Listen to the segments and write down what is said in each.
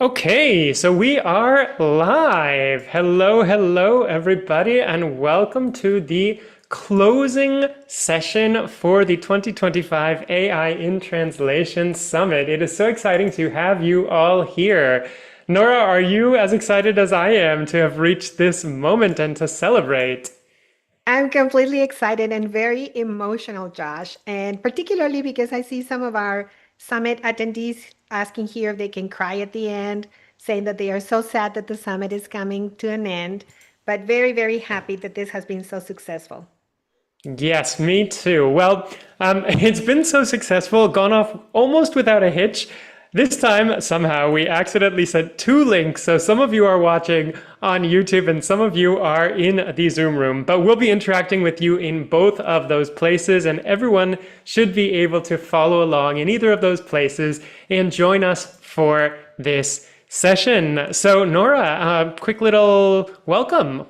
Okay, so we are live. Hello, everybody, and welcome to the closing session for the 2025 AI in Translation Summit. It is so exciting to have you all here. Nora, are you as excited as I am to have reached this moment and to celebrate? I'm completely excited and very emotional, Josh, and particularly because I see some of our summit attendees asking here if they can cry at the end, saying that they are so sad that the summit is coming to an end, but very, very happy that this has been so successful. Yes, me too. Well, it's been so successful, gone off almost without a hitch. This time, somehow, we accidentally sent two links. So some of you are watching on YouTube and some of you are in the Zoom room. But we'll be interacting with you in both of those places, and everyone should be able to follow along in either of those places and join us for this session. So, Nora, quick little welcome.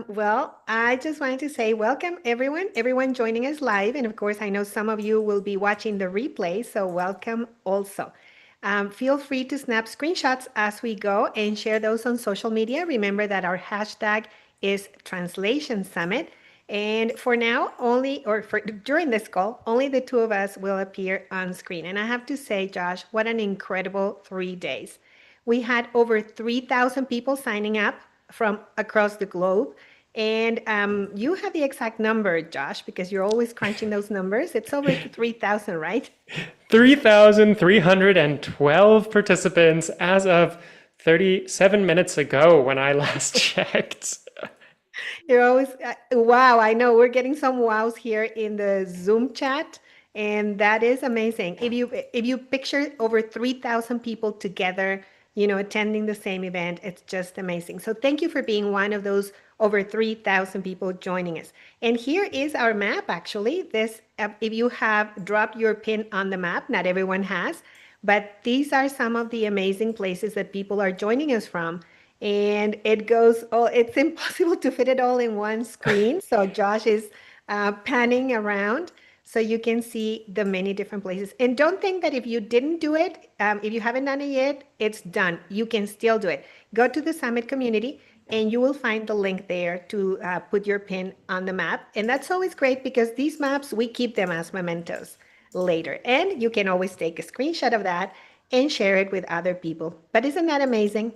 Well, I just wanted to say welcome everyone joining us live. And of course, I know some of you will be watching the replay, so welcome also. Feel free to snap screenshots as we go and share those on social media. Remember that our hashtag is Translation Summit. And for now, during this call, only the two of us will appear on screen. And I have to say, Josh, what an incredible 3 days. We had over 3,000 people signing up from across the globe. And you have the exact number, Josh, because you're always crunching those numbers. It's over 3,000, right? 3,312 participants as of 37 minutes ago when I last checked. You're always, wow, I know we're getting some wows here in the Zoom chat. And that is amazing. If you picture over 3,000 people together, attending the same event, it's just amazing. So thank you for being one of those over 3,000 people joining us. And here is our map, actually. If you have dropped your pin on the map, not everyone has, but these are some of the amazing places that people are joining us from. And it's impossible to fit it all in one screen. So Josh is panning around so you can see the many different places. And don't think that if you didn't do it, if you haven't done it yet, it's done. You can still do it. Go to the Summit community and you will find the link there to put your pin on the map. And that's always great because these maps, we keep them as mementos later. And you can always take a screenshot of that and share it with other people. But isn't that amazing?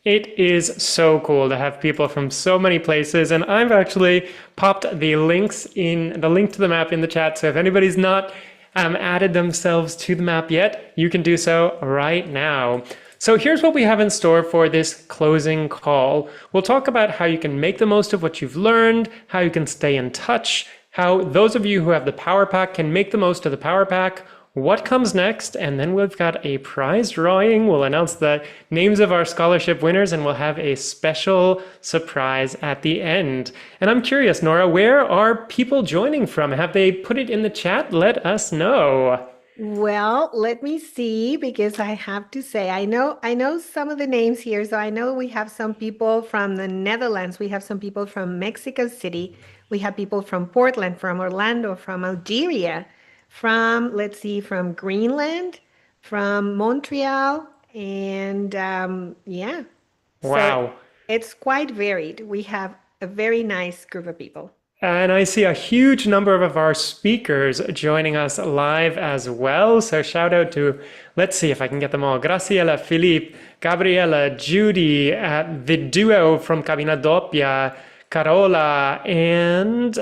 It is so cool to have people from so many places, and I've actually popped the link to the map in the chat. So if anybody's not added themselves to the map yet, you can do so right now. So here's what we have in store for this closing call. We'll talk about how you can make the most of what you've learned, how you can stay in touch, how those of you who have the Power Pack can make the most of the Power Pack, what comes next, and then we've got a prize drawing. We'll announce the names of our scholarship winners, and we'll have a special surprise at the end. And I'm curious, Nora, where are people joining from? Have they put it in the chat? Let us know. Well, let me see, because I have to say, I know some of the names here. So I know we have some people from the Netherlands. We have some people from Mexico City. We have people from Portland, from Orlando, from Algeria, let's see, from Greenland, from Montreal, and yeah. So Wow. it's quite varied. We have a very nice group of people. And I see a huge number of our speakers joining us live as well. So shout out to, let's see if I can get them all. Graciela, Philippe, Gabriela, Judy, the duo from Cabina Doppia, Carola, and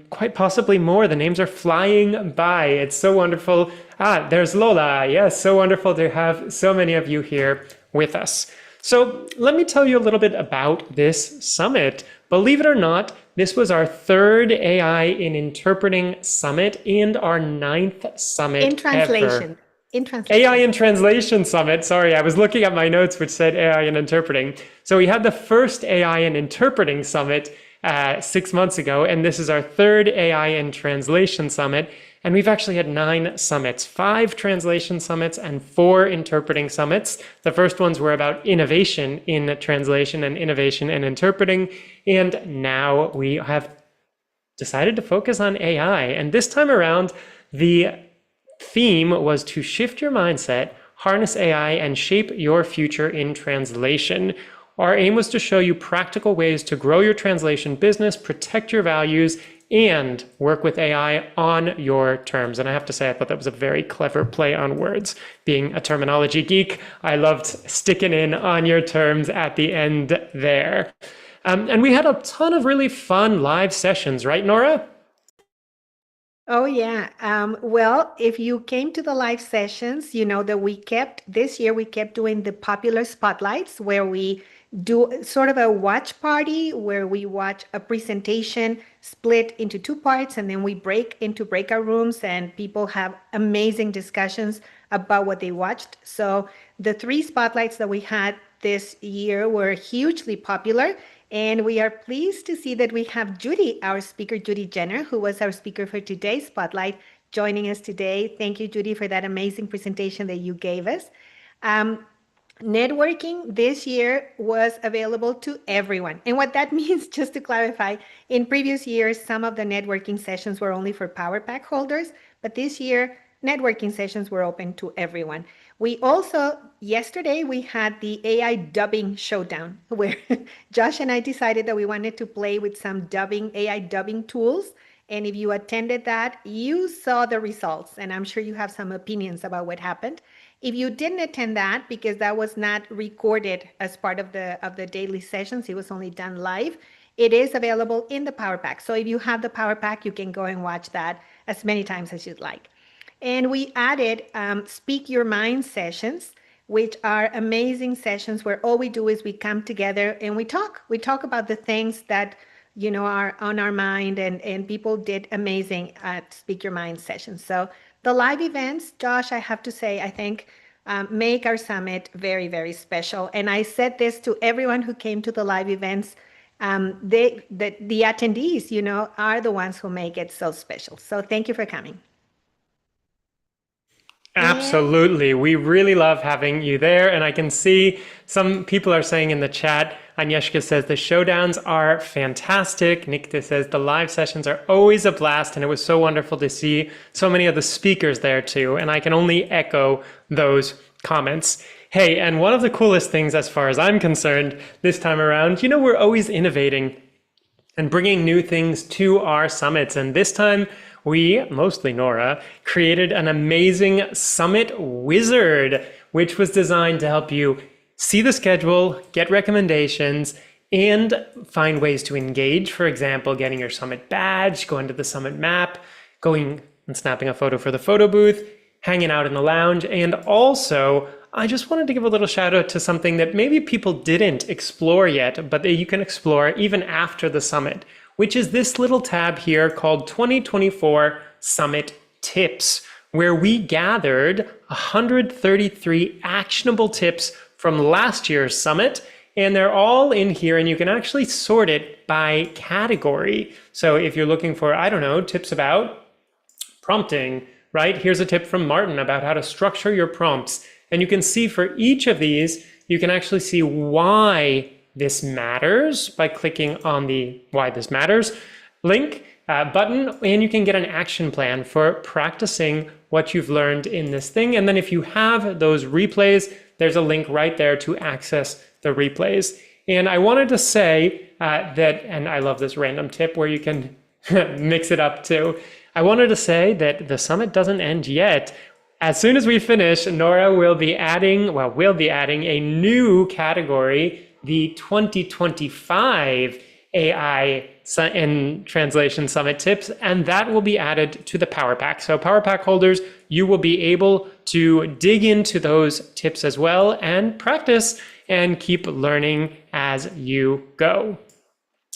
quite possibly more. The names are flying by. It's so wonderful. There's Lola. Yes, so wonderful to have so many of you here with us. So let me tell you a little bit about this summit. Believe it or not, this was our third AI in Interpreting Summit and our ninth summit In ever. translation. In AI translation. in Translation Summit. Sorry, I was looking at my notes which said AI in Interpreting. So we had the first AI in Interpreting Summit 6 months ago, and this is our third AI in Translation Summit. And we've actually had 9 summits, 5 translation summits and 4 interpreting summits. The first ones were about innovation in translation and innovation in interpreting. And now we have decided to focus on AI. And this time around, the theme was to shift your mindset, harness AI, and shape your future in translation. Our aim was to show you practical ways to grow your translation business, protect your values, and work with AI on your terms. And I have to say, I thought that was a very clever play on words. Being a terminology geek, I loved sticking in on your terms at the end there. And we had a ton of really fun live sessions, right, Nora? Oh, yeah. Well, if you came to the live sessions, you know that this year we kept doing the popular spotlights where we do sort of a watch party where we watch a presentation split into two parts and then we break into breakout rooms and people have amazing discussions about what they watched. So the three spotlights that we had this year were hugely popular. And we are pleased to see that we have Judy, our speaker, Judy Jenner, who was our speaker for today's spotlight, joining us today. Thank you, Judy, for that amazing presentation that you gave us. Um, Networking this year was available to everyone. And what that means, just to clarify, in previous years, some of the networking sessions were only for Power Pack holders, but this year, networking sessions were open to everyone. We also, yesterday, we had the AI dubbing showdown where Josh and I decided that we wanted to play with some AI dubbing tools. And if you attended that, you saw the results. And I'm sure you have some opinions about what happened. If you didn't attend that, because that was not recorded as part of the daily sessions, it was only done live, it is available in the Power Pack. So if you have the Power Pack, you can go and watch that as many times as you'd like. And we added Speak Your Mind sessions, which are amazing sessions where all we do is we come together and we talk. We talk about the things that are on our mind, and people did amazing at Speak Your Mind sessions. So the live events, Josh, I have to say, I think make our summit very, very special. And I said this to everyone who came to the live events. The attendees, are the ones who make it so special. So thank you for coming. And Absolutely. We really love having you there. And I can see some people are saying in the chat, Agnieszka says the showdowns are fantastic. Nikita says the live sessions are always a blast. And it was so wonderful to see so many of the speakers there too. And I can only echo those comments. Hey, and one of the coolest things as far as I'm concerned this time around, we're always innovating and bringing new things to our summits. And this time, we, mostly Nora, created an amazing summit wizard, which was designed to help you see the schedule, get recommendations, and find ways to engage. For example, getting your summit badge, going to the summit map, going and snapping a photo for the photo booth, hanging out in the lounge, and also I just wanted to give a little shout out to something that maybe people didn't explore yet, but that you can explore even after the summit, which is this little tab here called 2024 Summit Tips, where we gathered 133 actionable tips from last year's summit, and they're all in here, and you can actually sort it by category. So if you're looking for, I don't know, tips about prompting, right? Here's a tip from Martin about how to structure your prompts. And you can see for each of these, you can actually see why this matters by clicking on the Why This Matters link button, and you can get an action plan for practicing what you've learned in this thing. And then if you have those replays, there's a link right there to access the replays. And I wanted to say that, and I love this random tip where you can mix it up too. I wanted to say that the summit doesn't end yet. As soon as we finish, Nora will be adding a new category, the 2025 AI and Translation Summit Tips, and that will be added to the Power Pack. So Power Pack holders, you will be able to dig into those tips as well and practice and keep learning as you go.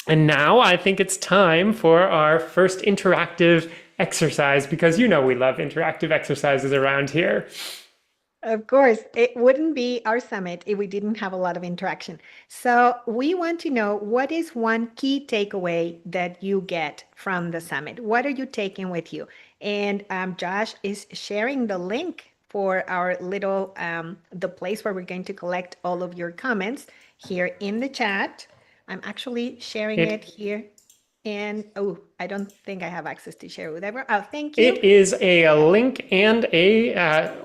And now I think it's time for our first interactive exercise, because we love interactive exercises around here. of course, it wouldn't be our summit if we didn't have a lot of interaction. So we want to know, what is one key takeaway that you get from the summit? What are you taking with you? And Josh is sharing the link for our little, the place where we're going to collect all of your comments here in the chat. I'm actually sharing it here. And oh, I don't think I have access to share with everyone. Oh, thank you. It is a link and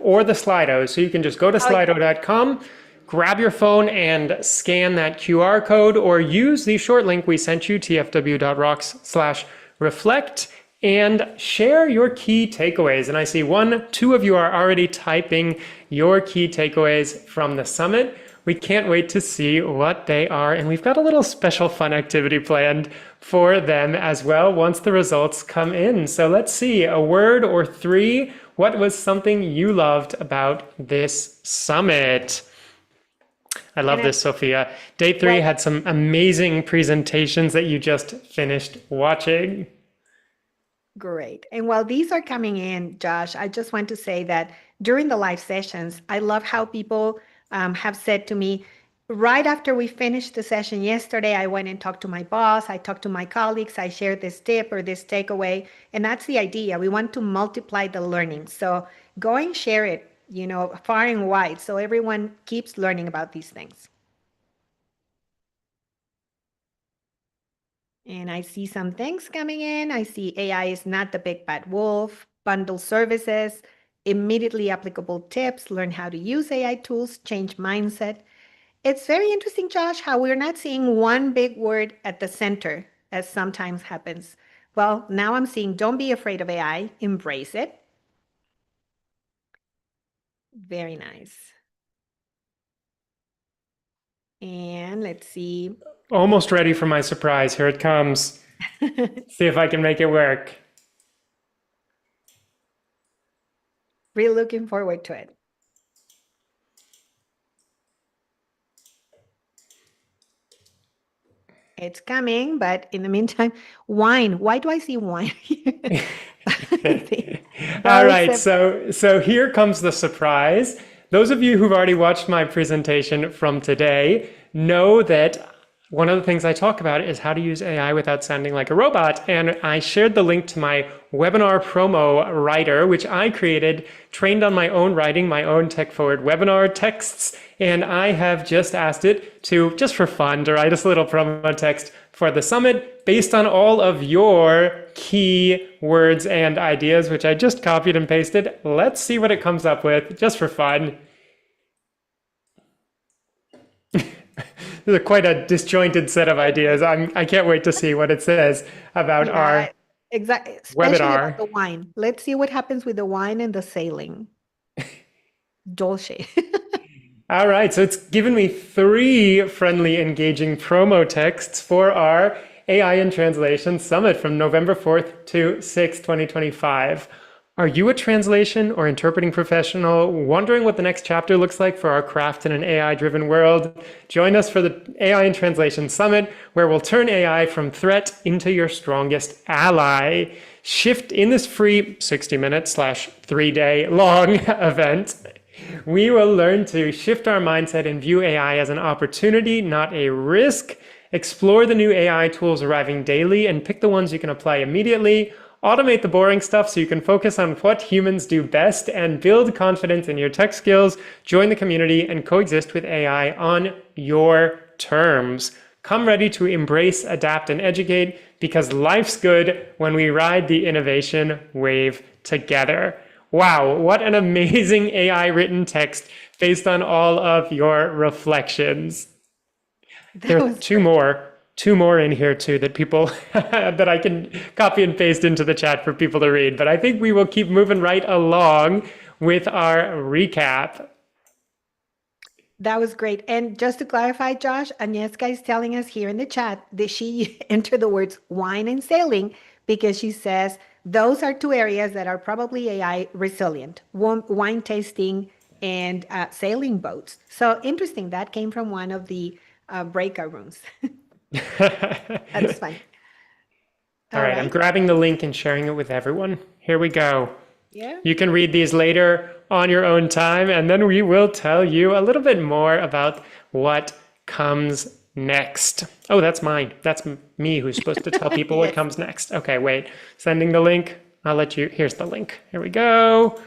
or the Slido. So you can just go to Oh, yeah. slido.com, grab your phone and scan that QR code, or use the short link we sent you, tfw.rocks/reflect, and share your key takeaways. And I see two of you are already typing your key takeaways from the summit. We can't wait to see what they are. And we've got a little special fun activity planned for them as well once the results come in. So let's see, a word or three. What was something you loved about this summit? I love this, Sophia. Day three had some amazing presentations that you just finished watching. Great. And while these are coming in, Josh, I just want to say that during the live sessions, I love how people have said to me, right after we finished the session yesterday, I went and talked to my boss, I talked to my colleagues, I shared this tip or this takeaway. And that's the idea. We want to multiply the learning. So go and share it, far and wide, so everyone keeps learning about these things. And I see some things coming in. I see AI is not the big bad wolf, bundle services, immediately applicable tips, learn how to use AI tools, change mindset. It's very interesting, Josh, how we're not seeing one big word at the center, as sometimes happens. Well, now I'm seeing don't be afraid of AI, embrace it. Very nice. And let's see. Almost ready for my surprise. Here it comes. See if I can make it work. Really looking forward to it. It's coming, but in the meantime, wine. Why do I see wine here? All right, so here comes the surprise. Those of you who've already watched my presentation from today know that one of the things I talk about is how to use AI without sounding like a robot. And I shared the link to my webinar promo writer, which I created, trained on my own writing, my own Tech Forward webinar texts. And I have just asked it to, just for fun, to write us a little promo text for the summit based on all of your key words and ideas, which I just copied and pasted. Let's see what it comes up with, just for fun. This is quite a disjointed set of ideas. I can't wait to see what it says about our especially webinar. about the wine. Let's see what happens with the wine and the sailing. Dolce. All right, so it's given me 3 friendly, engaging promo texts for our AI in Translation Summit from November 4th to 6th, 2025. Are you a translation or interpreting professional wondering what the next chapter looks like for our craft in an AI-driven world? Join us for the AI in Translation Summit, where we'll turn AI from threat into your strongest ally. Shift in this free 60-minute/3-day long event. We will learn to shift our mindset and view AI as an opportunity, not a risk. Explore the new AI tools arriving daily and pick the ones you can apply immediately. Automate the boring stuff so you can focus on what humans do best and build confidence in your tech skills. Join the community and coexist with AI on your terms. Come ready to embrace, adapt, and educate, because life's good when we ride the innovation wave together. Wow, what an amazing AI written text based on all of your reflections. There are two more in here too that people that I can copy and paste into the chat for people to read. But I think we will keep moving right along with our recap. That was great. And just to clarify, Josh, Agnieszka is telling us here in the chat that she entered the words wine and sailing because she says those are 2 areas that are probably AI resilient, wine tasting and sailing boats. So interesting. That came from one of the breakout rooms. That's fun. All right, I'm grabbing the link and sharing it with everyone. Here we go. Yeah. You can read these later on your own time, and then we will tell you a little bit more about what comes next. Oh, that's mine. That's me who's supposed to tell people what comes next. Okay, wait. Sending the link. I'll let you. Here's the link. Here we go.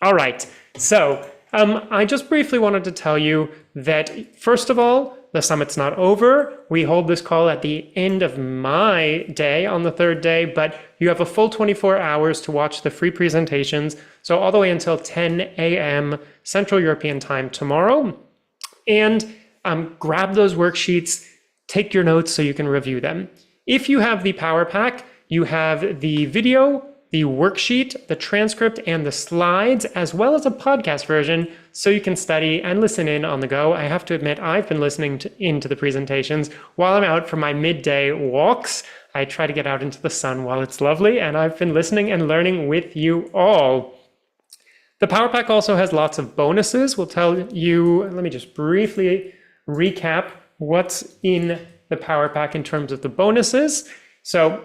All right. So I just briefly wanted to tell you that, first of all, the summit's not over. We hold this call at the end of my day on the third day, but you have a full 24 hours to watch the free presentations. So all the way until 10 a.m. Central European time tomorrow. And grab those worksheets, take your notes so you can review them. If you have the Power Pack, you have the video, the worksheet, the transcript, and the slides, as well as a podcast version, so you can study and listen in on the go. I have to admit, I've been listening into the presentations while I'm out for my midday walks. I try to get out into the sun while it's lovely, and I've been listening and learning with you all. The Power Pack also has lots of bonuses. We'll tell you, let me just briefly recap what's in the Power Pack in terms of the bonuses. So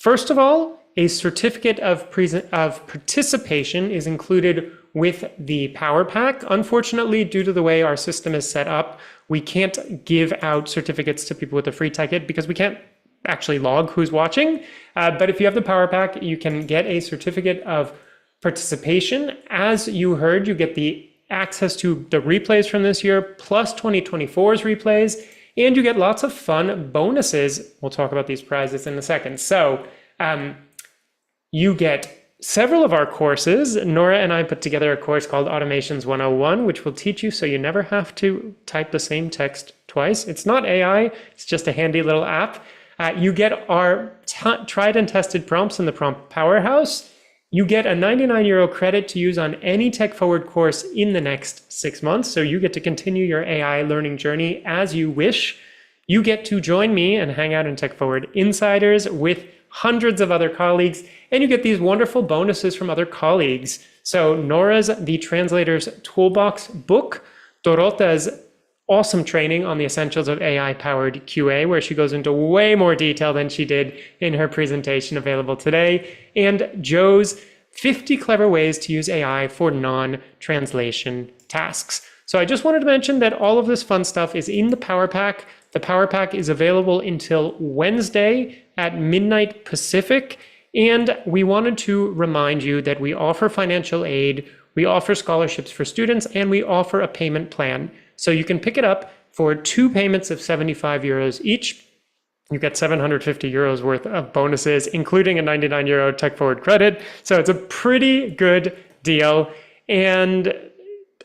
first of all, a certificate of participation is included with the Power Pack. Unfortunately, due to the way our system is set up, we can't give out certificates to people with a free ticket because we can't actually log who's watching. But if you have the Power Pack, you can get a certificate of participation. As you heard, you get the access to the replays from this year, plus 2024's replays, and you get lots of fun bonuses. We'll talk about these prizes in a second. So you get several of our courses. Nora and I put together a course called Automations 101, which will teach you so you never have to type the same text twice. It's not AI, it's just a handy little app. You get our tried and tested prompts in the Prompt Powerhouse. You get a 99 euro credit to use on any Tech Forward course in the next 6 months. So you get to continue your AI learning journey as you wish. You get to join me and hang out in Tech Forward Insiders with hundreds of other colleagues, and you get these wonderful bonuses from other colleagues. So Nora's The Translator's Toolbox book, Dorota's awesome training on the essentials of AI-powered QA, where she goes into way more detail than she did in her presentation available today, and Joe's 50 clever ways to use AI for non-translation tasks. So I just wanted to mention that all of this fun stuff is in the Power Pack. The Power Pack is available until Wednesday at midnight Pacific, and we wanted to remind you that we offer financial aid, we offer scholarships for students, and we offer a payment plan. So you can pick it up for 2 payments of 75 euros each. You get 750 euros worth of bonuses, including a 99 euro Tech Forward credit. So it's a pretty good deal. And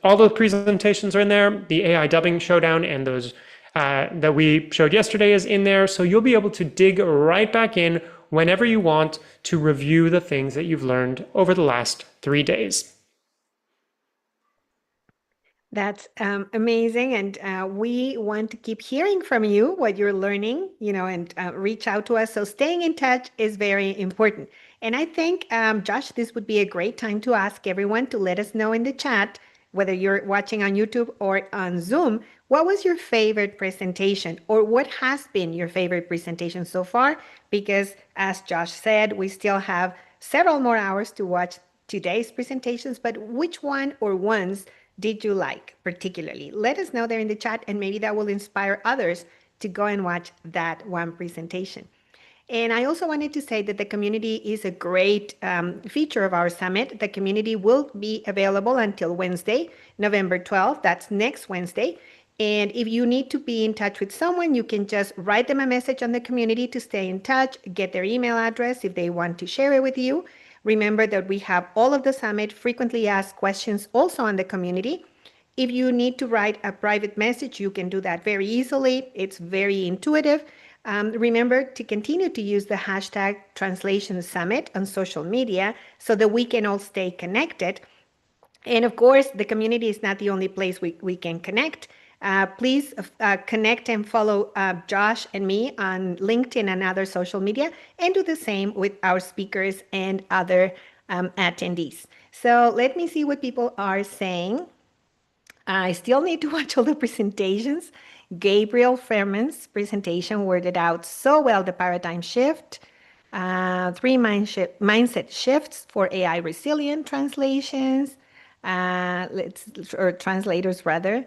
all those presentations are in there. The AI dubbing showdown and those that we showed yesterday is in there. So you'll be able to dig right back in whenever you want to review the things that you've learned over the last 3 days. That's amazing. And we want to keep hearing from you what you're learning, and reach out to us. So staying in touch is very important. And I think, Josh, this would be a great time to ask everyone to let us know in the chat, whether you're watching on YouTube or on Zoom, what was your favorite presentation, or what has been your favorite presentation so far? Because as Josh said, we still have several more hours to watch today's presentations, but which one or ones did you like particularly? Let us know there in the chat, and maybe that will inspire others to go and watch that one presentation. And I also wanted to say that the community is a great feature of our summit. The community will be available until Wednesday, November 12th. That's next Wednesday. And if you need to be in touch with someone, you can just write them a message on the community to stay in touch, get their email address if they want to share it with you. Remember that we have all of the summit frequently asked questions also on the community. If you need to write a private message, you can do that very easily. It's very intuitive. Remember to continue to use the hashtag Translation Summit on social media so that we can all stay connected. And of course, the community is not the only place we can connect. Please connect and follow Josh and me on LinkedIn and other social media, and do the same with our speakers and other attendees. So let me see what people are saying. I still need to watch all the presentations. Gabriel Ferman's presentation worded out so well the paradigm shift. 3 mindset shifts for AI resilient translations. Or translators rather.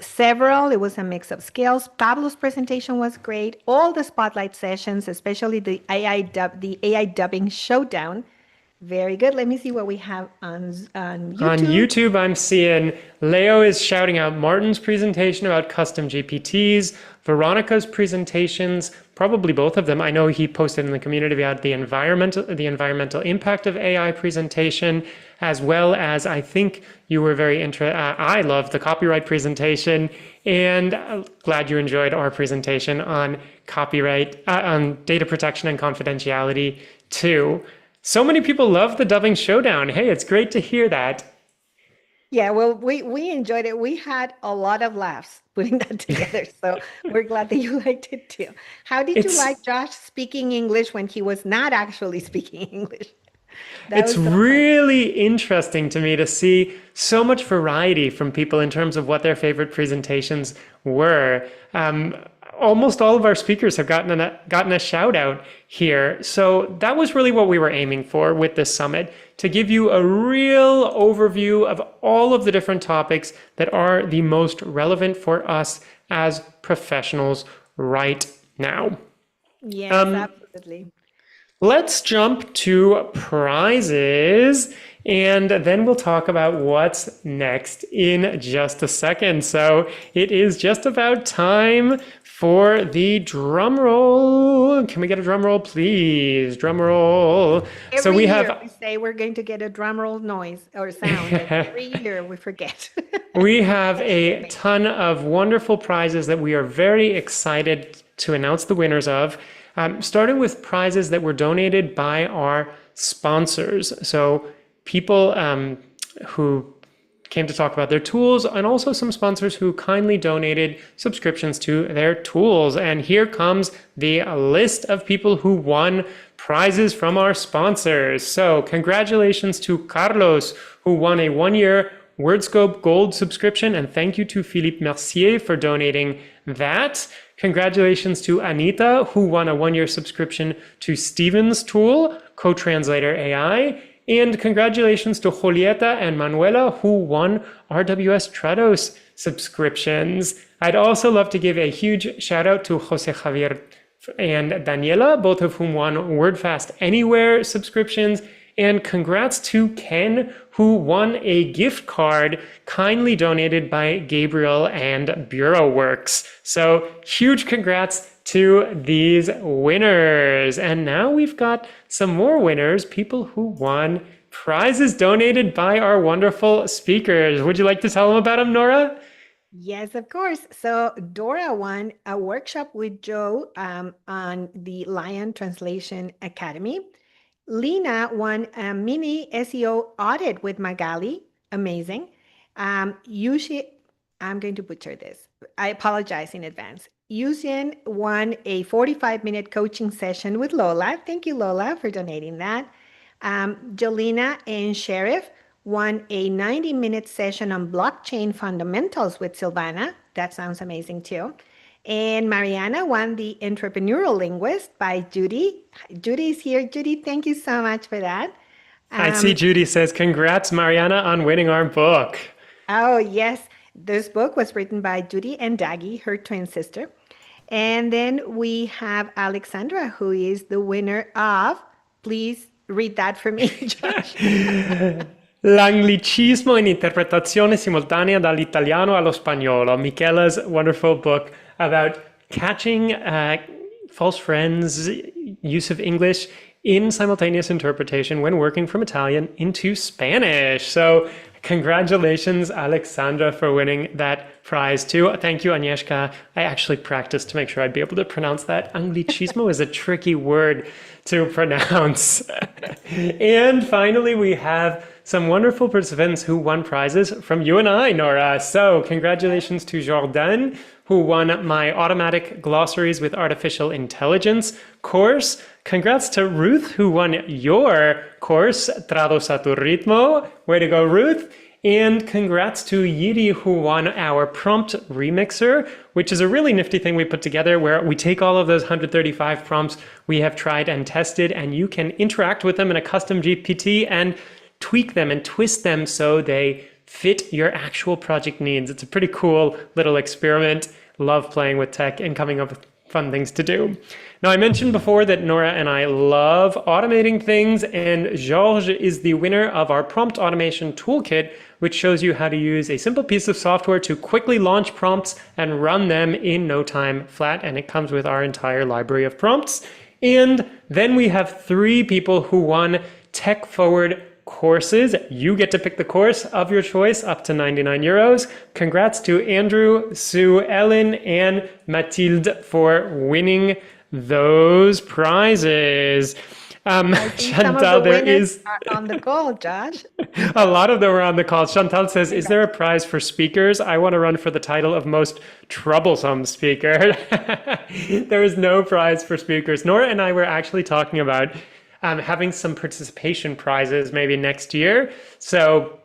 Several, it was a mix of skills. Pablo's presentation was great. All the spotlight sessions, especially the AI dubbing showdown, Very good. Let me see what we have on On YouTube. YouTube, I'm seeing Leo is shouting out Martin's presentation about custom GPTs, Veronica's presentations, probably both of them. I know he posted in the community about the environmental impact of AI presentation, as well as I think you were very interested. I loved the copyright presentation, and glad you enjoyed our presentation on copyright, on data protection and confidentiality too. So many people love the dubbing showdown. Hey, it's great to hear that. Yeah, well, we enjoyed it. We had a lot of laughs putting that together. So we're glad that you liked it too. How did you It's like Josh speaking English when he was not actually speaking English? That It's was so fun. really interesting to me to see so much variety from people in terms of what their favorite presentations were. Almost all of our speakers have gotten a shout out here. So that was really what we were aiming for with this summit, to give you a real overview of all of the different topics that are the most relevant for us as professionals right now. Yes, absolutely. Let's jump to prizes, and then we'll talk about what's next in just a second. So it is just about time for the drum roll. Can we get a drum roll, please? Drum roll. So Every we year have we say we're going to get a drum roll noise or sound, and every year we forget. we have a ton of wonderful prizes that we are very excited to announce the winners of. Starting with prizes that were donated by our sponsors. So people who came to talk about their tools, and also some sponsors who kindly donated subscriptions to their tools. And here comes the list of people who won prizes from our sponsors. So congratulations to Carlos, who won a 1-year WordScope Gold subscription, and thank you to Philippe Mercier for donating that. Congratulations to Anita, who won a 1-year subscription to Steven's tool, CoTranslator AI. And congratulations to Julieta and Manuela, who won RWS Trados subscriptions. I'd also love to give a huge shout out to Jose Javier and Daniela, both of whom won WordFast Anywhere subscriptions. And congrats to Ken, who won a gift card kindly donated by Gabriel and BureauWorks. So huge congrats to these winners. And now we've got some more winners, people who won prizes donated by our wonderful speakers. Would you like to tell them about them, Nora? Yes, of course. So Dora won a workshop with Joe on the Lion Translation Academy. Lena won a mini SEO audit with Magali. Amazing. Yushi, I'm going to butcher this. I apologize in advance. Yusian won a 45-minute coaching session with Lola. Thank you, Lola, for donating that. Jolena and Sheriff won a 90-minute session on blockchain fundamentals with Silvana. That sounds amazing too. And Mariana won the Entrepreneurial Linguist by Judy. Judy's here. Judy, thank you so much for that. I see Judy says, congrats, Mariana, on winning our book. Oh, yes. This book was written by Judy and Daggy, her twin sister. And then we have Alexandra, who is the winner of, please read that for me, Josh. L'anglicismo in interpretazione simultanea dall'italiano allo spagnolo. Michela's wonderful book about catching false friends' use of English in simultaneous interpretation when working from Italian into Spanish. So congratulations, Alexandra, for winning that prize too. Thank you, Agnieszka. I actually practiced to make sure I'd be able to pronounce that. Anglicismo is a tricky word to pronounce. And finally, we have some wonderful participants who won prizes from you and I, Nora. So congratulations to Jordan, who won my automatic glossaries with artificial intelligence course. Congrats to Ruth, who won your course, Trados a tu ritmo. Way to go, Ruth. And congrats to Yiri, who won our prompt remixer, which is a really nifty thing we put together where we take all of those 135 prompts we have tried and tested, and you can interact with them in a custom GPT and tweak them and twist them so they fit your actual project needs. It's a pretty cool little experiment. Love playing with tech and coming up with fun things to do. Now, I mentioned before that Nora and I love automating things, and Georges is the winner of our prompt automation toolkit, which shows you how to use a simple piece of software to quickly launch prompts and run them in no time flat. And it comes with our entire library of prompts. And then we have 3 people who won Tech Forward courses. You get to pick the course of your choice up to 99 euros. Congrats to Andrew, Sue, Ellen, and Mathilde for winning those prizes. I think some of the Chantal, there winners is are on the call, Josh. a lot of them are on the call. Chantal says, is there a prize for speakers? I want to run for the title of most troublesome speaker. There is no prize for speakers. Nora and I were actually talking about having some participation prizes maybe next year. So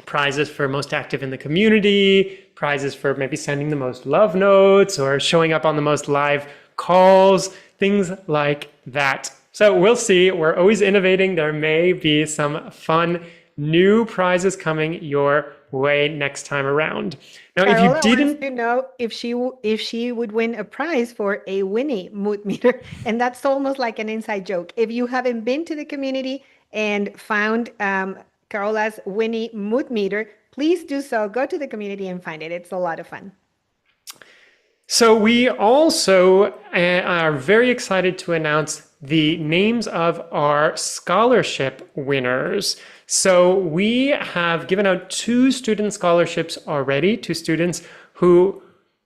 prizes for most active in the community, prizes for maybe sending the most love notes or showing up on the most live calls, things like that. So we'll see. We're always innovating. There may be some fun new prizes coming your way next time around. Now, if you Carola didn't wants to know if she would win a prize for a Winnie mood meter, and that's almost like an inside joke. If you haven't been to the community and found Carola's Winnie mood meter, please do so. Go to the community and find it. It's a lot of fun. So we also are very excited to announce the names of our scholarship winners. So we have given out 2 student scholarships already to students who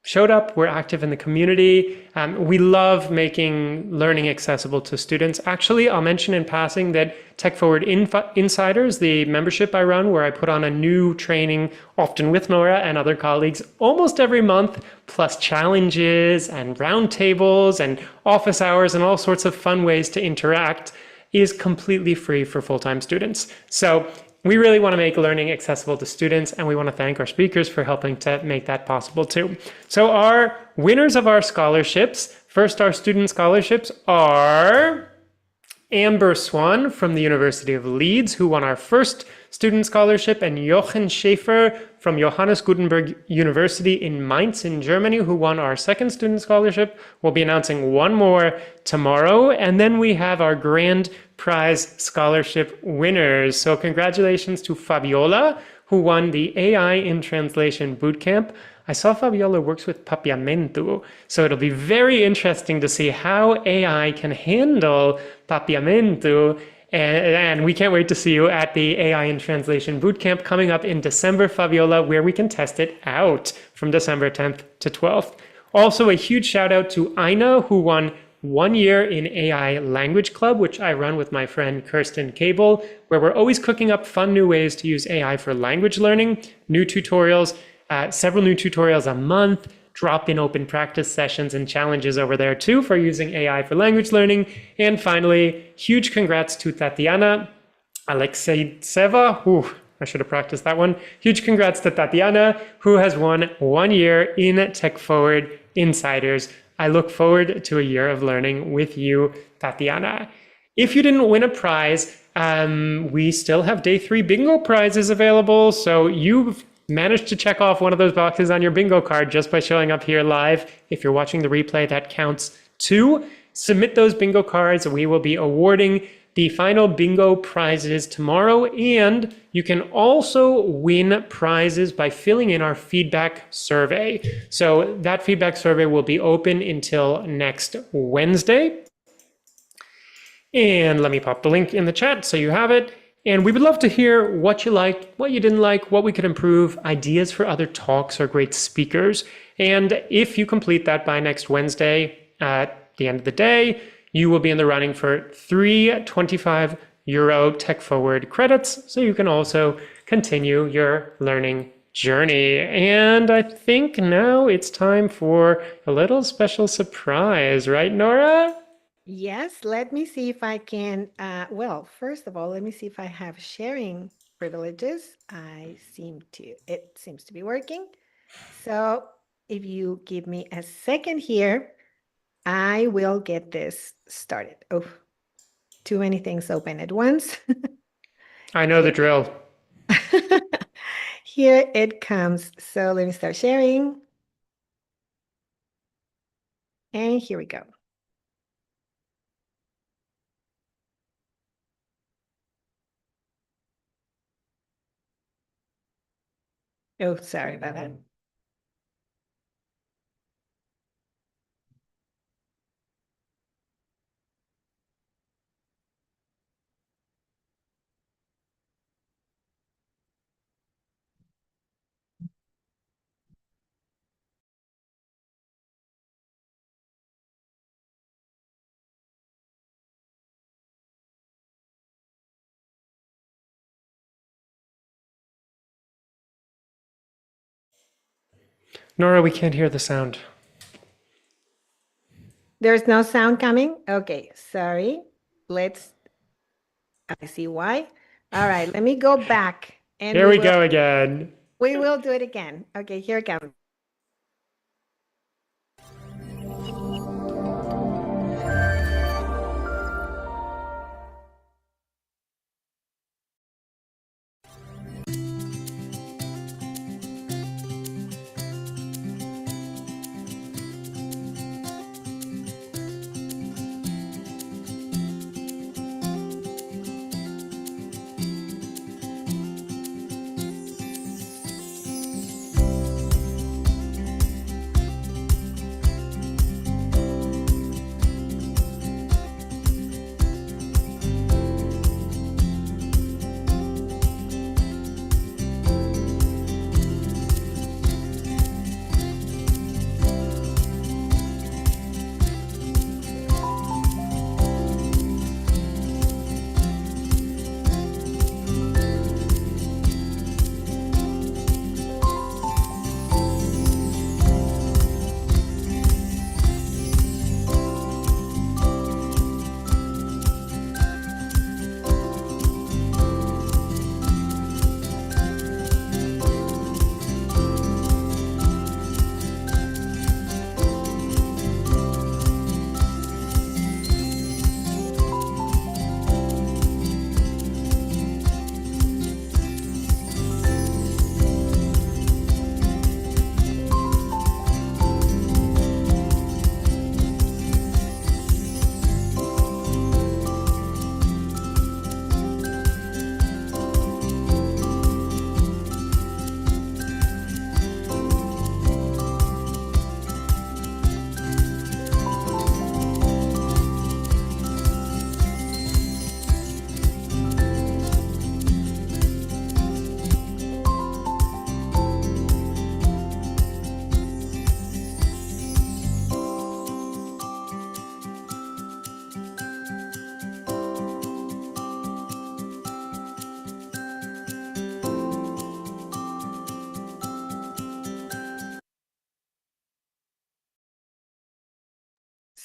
showed up, were active in the community. We love making learning accessible to students. Actually, I'll mention in passing that Tech Forward Insiders, the membership I run, where I put on a new training, often with Nora and other colleagues, almost every month, plus challenges and roundtables and office hours and all sorts of fun ways to interact, is completely free for full-time students. So we really want to make learning accessible to students, and we want to thank our speakers for helping to make that possible too. So our winners of our scholarships, first our student scholarships are Amber Swan from the University of Leeds, who won our first student scholarship, and Jochen Schäfer from Johannes Gutenberg University in Mainz in Germany, who won our second student scholarship. We'll be announcing one more tomorrow. And then we have our grand prize scholarship winners. So congratulations to Fabiola, who won the AI in Translation Bootcamp. I saw Fabiola works with Papiamento, so it'll be very interesting to see how AI can handle Papiamento. And we can't wait to see you at the AI in Translation Bootcamp coming up in December, Fabiola, where we can test it out from December 10th to 12th. Also, a huge shout out to Aina, who won 1 year in AI Language Club, which I run with my friend Kirsten Cable, where we're always cooking up fun new ways to use AI for language learning, new tutorials, several new tutorials a month, drop-in open practice sessions and challenges over there too for using AI for language learning. And finally, huge congrats to Tatiana Alexeytseva. Ooh, I should have practiced that one. Huge congrats to Tatiana, who has won 1 year in Tech Forward Insiders. I look forward to a year of learning with you, Tatiana. If you didn't win a prize, we still have day 3 bingo prizes available. So you've managed to check off one of those boxes on your bingo card just by showing up here live. If you're watching the replay, that counts too. Submit those bingo cards. We will be awarding the final bingo prizes tomorrow, and you can also win prizes by filling in our feedback survey. So that feedback survey will be open until next Wednesday. And let me pop the link in the chat so you have it. And we would love to hear what you liked, what you didn't like, what we could improve, ideas for other talks or great speakers. And if you complete that by next Wednesday at the end of the day, you will be in the running for 3 €25 Tech Forward credits. So you can also continue your learning journey. And I think now it's time for a little special surprise, right, Nora? Yes, let me see if I can. Well, first of all, let me see if I have sharing privileges. It seems to be working. So if you give me a second here, I will get this started. Oh, too many things open at once. I know the drill. Here it comes. So let me start sharing. And here we go. Oh, sorry about that. Nora, we can't hear the sound. There's no sound coming? Okay, sorry. I see why. All right, let me go back and Here we go again. we will do it again. Okay, here it comes.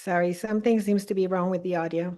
Sorry, something seems to be wrong with the audio.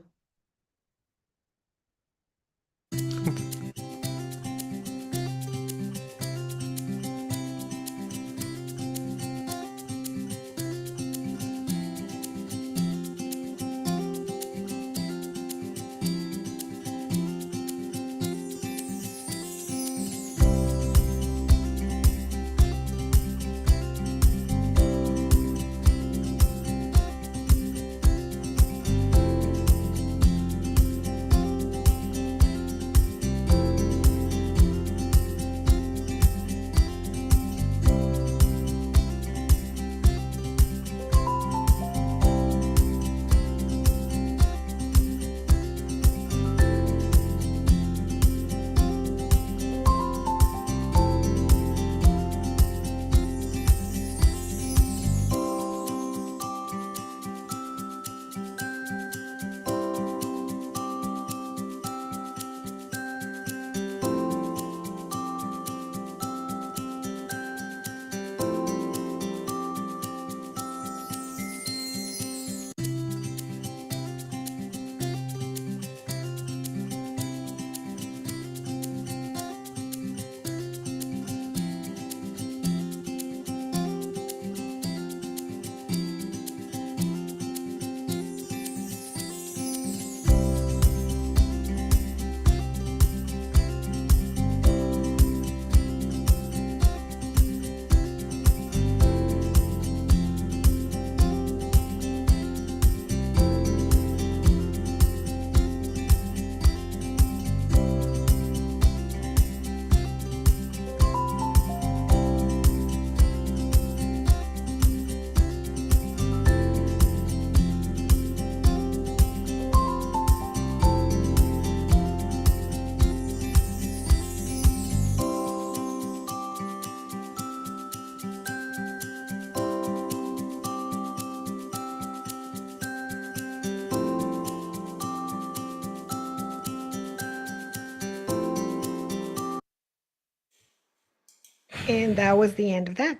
And that was the end of that.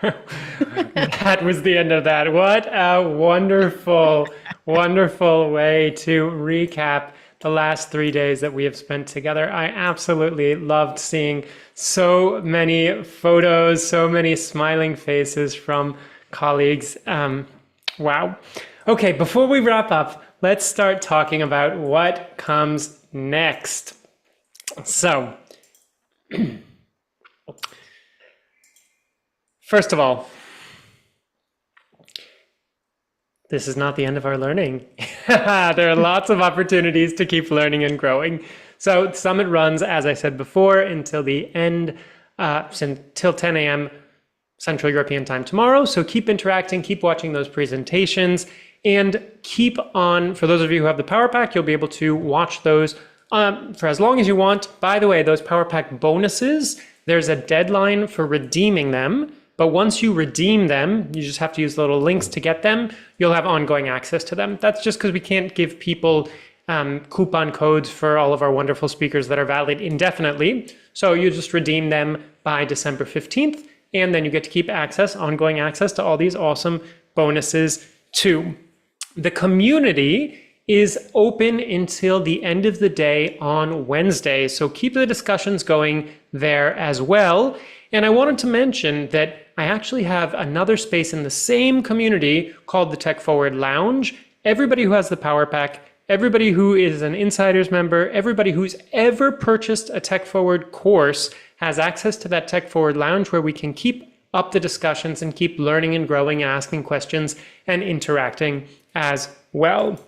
That was the end of that. What a wonderful, wonderful way to recap the last 3 days that we have spent together. I absolutely loved seeing so many photos, so many smiling faces from colleagues. Wow. Okay, before we wrap up, let's start talking about what comes next. So, first of all, this is not the end of our learning. There are lots of opportunities to keep learning and growing. So Summit runs, as I said before, until the end, until 10 a.m. Central European time tomorrow. So keep interacting, keep watching those presentations, and keep on, for those of you who have the Power Pack, you'll be able to watch those for as long as you want. By the way, those Power Pack bonuses, there's a deadline for redeeming them. But once you redeem them, you just have to use the little links to get them. You'll have ongoing access to them. That's just because we can't give people coupon codes for all of our wonderful speakers that are valid indefinitely. So you just redeem them by December 15th, and then you get to keep access, ongoing access to all these awesome bonuses too. The community is open until the end of the day on Wednesday. So keep the discussions going there as well. And I wanted to mention that I actually have another space in the same community called the Tech Forward Lounge. Everybody who has the Power Pack, everybody who is an Insiders member, everybody who's ever purchased a Tech Forward course has access to that Tech Forward Lounge where we can keep up the discussions and keep learning and growing, asking questions and interacting as well.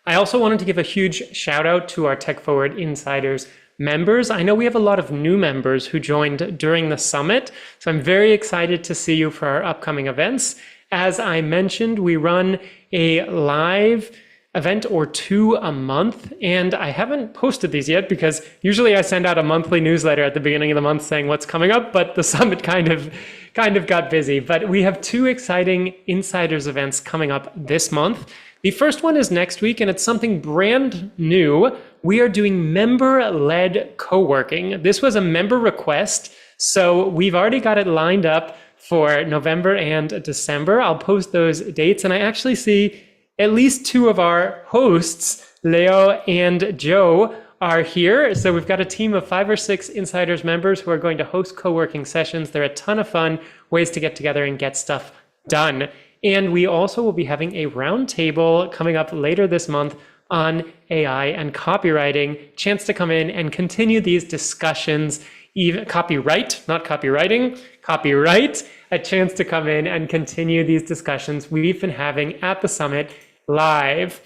I also wanted to give a huge shout out to our Tech Forward Insiders members. I know we have a lot of new members who joined during the summit, so I'm very excited to see you for our upcoming events. As I mentioned, we run a live event or two a month, and I haven't posted these yet because usually I send out a monthly newsletter at the beginning of the month saying what's coming up, but the summit kind of got busy. But we have two exciting Insiders events coming up this month. The first one is next week, and it's something brand new. We are doing member-led co-working. This was a member request, so we've already got it lined up for November and December. I'll post those dates, and I actually see at least two of our hosts, Leo and Joe, are here. So we've got a team of 5 or 6 Insiders members who are going to host co-working sessions. They're a ton of fun, ways to get together and get stuff done. And we also will be having a roundtable coming up later this month on AI and copywriting. Chance to come in and continue these discussions, even copyright, not copywriting, copyright, a chance to come in and continue these discussions we've been having at the summit live.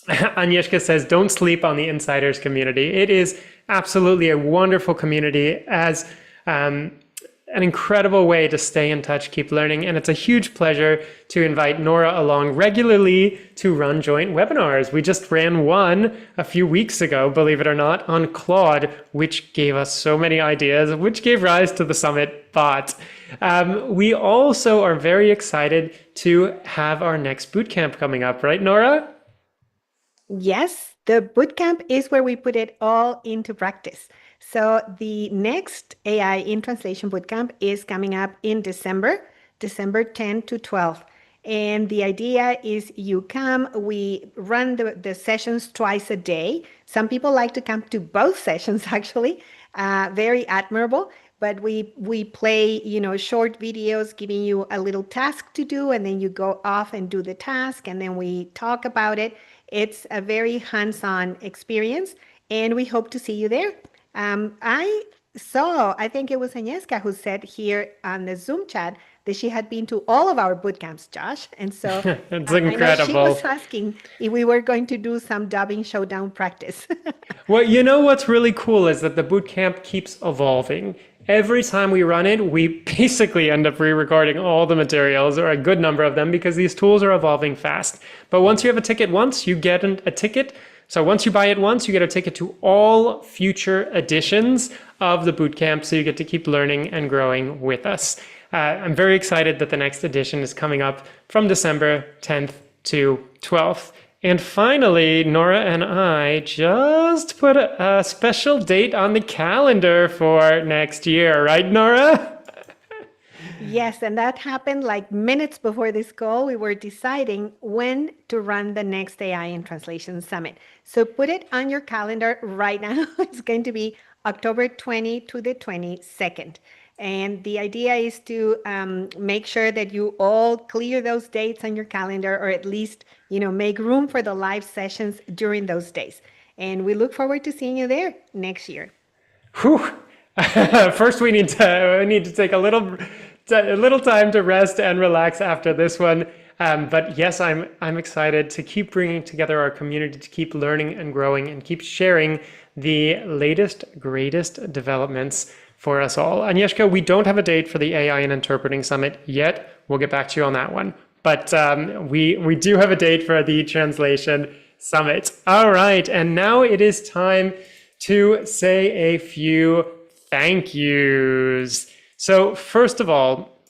Agnieszka says, don't sleep on the Insiders community. It is absolutely a wonderful community, as an incredible way to stay in touch, keep learning, and it's a huge pleasure to invite Nora along regularly to run joint webinars. We just ran one a few weeks ago, believe it or not, on Claude, which gave us so many ideas, which gave rise to the Summit bot. We also are very excited to have our next bootcamp coming up, right, Nora? Yes, the bootcamp is where we put it all into practice. So the next AI in Translation Bootcamp is coming up in December 10 to 12. And the idea is you come, we run the sessions twice a day. Some people like to come to both sessions, actually, very admirable. But we play, short videos giving you a little task to do, and then you go off and do the task, and then we talk about it. It's a very hands-on experience, and we hope to see you there. I think it was Agnieszka who said here on the Zoom chat that she had been to all of our bootcamps, Josh. And so it's I know incredible. she was asking if we were going to do some dubbing showdown practice. Well, what's really cool is that the bootcamp keeps evolving. Every time we run it, we basically end up re-recording all the materials, or a good number of them, because these tools are evolving fast. But once you have a ticket once, you get a ticket. So once you buy it once, you get a ticket to all future editions of the bootcamp, so you get to keep learning and growing with us. I'm very excited that the next edition is coming up from December 10th to 12th. And finally, Nora and I just put a special date on the calendar for next year, right, Nora? Yes, and that happened like minutes before this call. We were deciding when to run the next AI in Translation Summit. So put it on your calendar right now. It's going to be October 20 to the 22nd. And the idea is to make sure that you all clear those dates on your calendar, or at least, make room for the live sessions during those days. And we look forward to seeing you there next year. Whew. First, we need to take a little time to rest and relax after this one. But yes, I'm excited to keep bringing together our community, to keep learning and growing, and keep sharing the latest, greatest developments for us all. Agnieszka, we don't have a date for the AI and Interpreting Summit yet. We'll get back to you on that one. But we do have a date for the Translation Summit. All right, and now it is time to say a few thank yous. So first of all,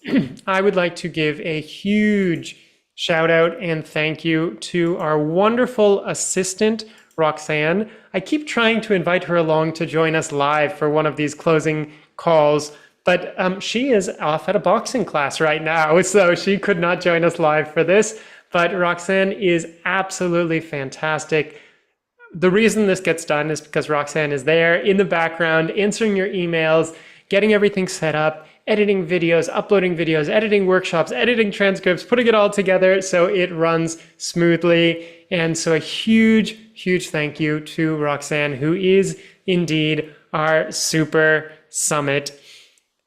I would like to give a huge shout out and thank you to our wonderful assistant, Roxanne. I keep trying to invite her along to join us live for one of these closing calls, but she is off at a boxing class right now, so she could not join us live for this. But Roxanne is absolutely fantastic. The reason this gets done is because Roxanne is there in the background, answering your emails, getting everything set up, editing videos, uploading videos, editing workshops, editing transcripts, putting it all together so it runs smoothly. And so a huge, huge thank you to Roxanne, who is indeed our super summit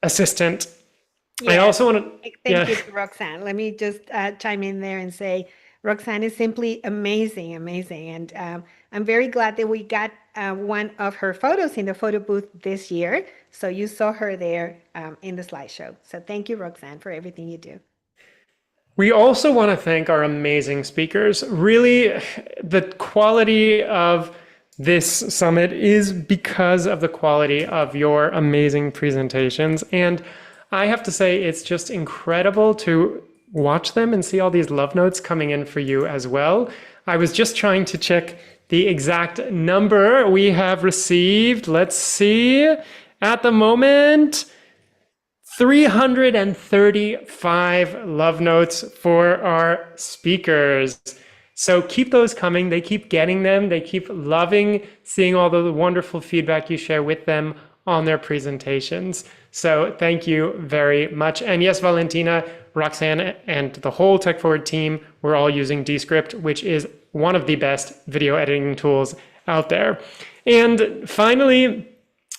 assistant. I also want to Thank you to Roxanne. Let me just chime in there and say Roxanne is simply amazing, amazing. And I'm very glad that we got one of her photos in the photo booth this year. So you saw her there in the slideshow. So thank you, Roxanne, for everything you do. We also want to thank our amazing speakers. Really, the quality of this summit is because of the quality of your amazing presentations. And I have to say, it's just incredible to watch them and see all these love notes coming in for you as well. I was just trying to check the exact number we have received. Let's see. At the moment, 335 love notes for our speakers. So keep those coming. They keep getting them. They keep loving seeing all the wonderful feedback you share with them on their presentations. So thank you very much. And yes, Valentina, Roxanne, and the whole techforward team, we're all using Descript, which is one of the best video editing tools out there. And finally,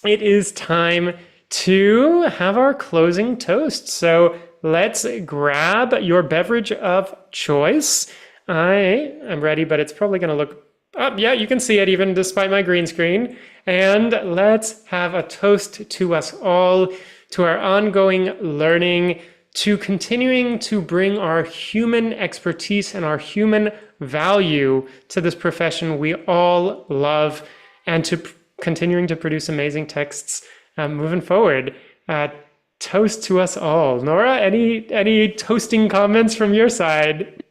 it is time to have our closing toast. So let's grab your beverage of choice. I am ready, but it's probably going to look up. Yeah, you can see it even despite my green screen. And let's have a toast to us all, to our ongoing learning, to continuing to bring our human expertise and our human value to this profession we all love, and to continuing to produce amazing texts moving forward. Toast to us all. Nora, any toasting comments from your side?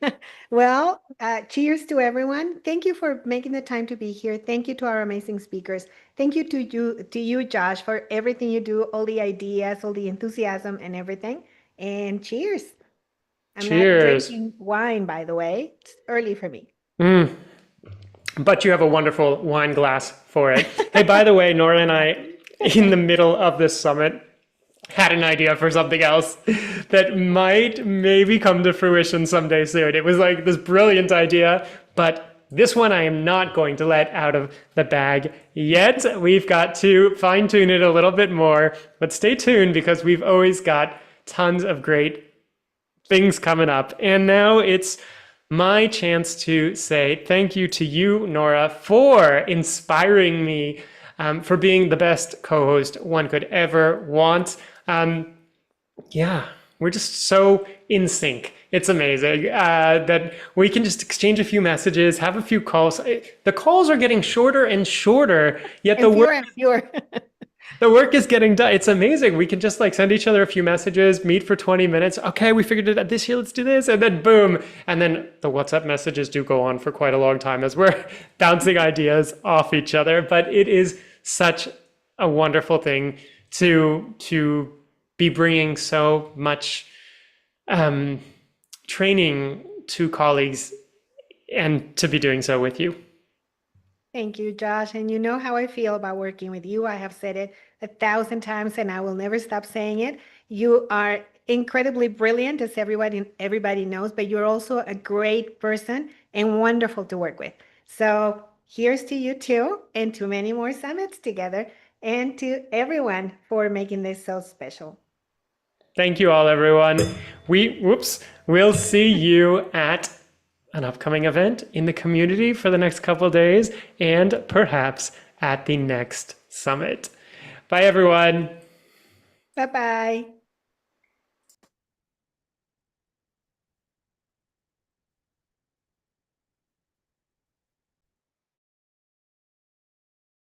Well, cheers to everyone. Thank you for making the time to be here. Thank you to our amazing speakers. Thank you to you, Josh, for everything you do, all the ideas, all the enthusiasm and everything. And cheers. I'm not drinking wine, by the way. It's early for me. But you have a wonderful wine glass for it. Hey, by the way, Nora and I, in the middle of this summit, had an idea for something else that might maybe come to fruition someday soon. It was like this brilliant idea, but this one I am not going to let out of the bag yet. We've got to fine tune it a little bit more, but stay tuned because we've always got tons of great things coming up. And now it's my chance to say thank you to you, Nora, for inspiring me, for being the best co-host one could ever want. Yeah, we're just so in sync. It's amazing that we can just exchange a few messages, have a few calls. The calls are getting shorter and shorter, yet and fewer and fewer. The work is getting done. It's amazing. We can just like send each other a few messages, meet for 20 minutes. Okay, we figured it out this year. Let's do this. And then boom. And then the WhatsApp messages do go on for quite a long time as we're bouncing ideas off each other. But it is such a wonderful thing to be bringing so much training to colleagues and to be doing so with you. Thank you, Josh. And you know how I feel about working with you. I have said it 1,000 times and I will never stop saying it. You are incredibly brilliant, as everybody knows, but you're also a great person and wonderful to work with. So here's to you too, and to many more summits together, and to everyone for making this so special. Thank you all, everyone. We'll see you at an upcoming event in the community for the next couple of days and perhaps at the next summit. Bye, everyone. Bye-bye.